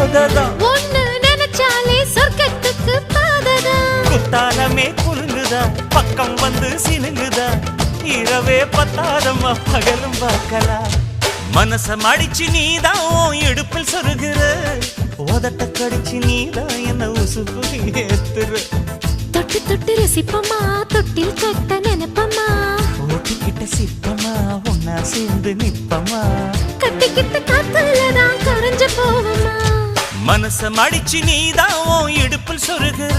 போததான் ஒண்ணு நினைச்சாலே சொர்க்கத்துக்கு பாததான் குத்தாலமே குலுங்குதா பக்கம் வந்து சினுங்குதா இரவே பத்தாதம்மா பகலும் பார்க்கலாம் மனச மடிச்சு நீதான் இடுப்பில் சொருகிற உதட்ட கடிச்சு நீதான் என்ன உசுப்பு ஏத்துற தொட்டு தொட்டு ரசிப்பமா தொட்டில் கட்ட நினைப்பமா ஓட்டிக்கிட்ட சிப்பமா ஒன்னா சேர்ந்து நிப்பமா கட்டிக்கிட்ட காத்துலதான் கரைஞ்சு போவமா மனச மடிச்சு நீதான் இடுப்பில் சொருகிற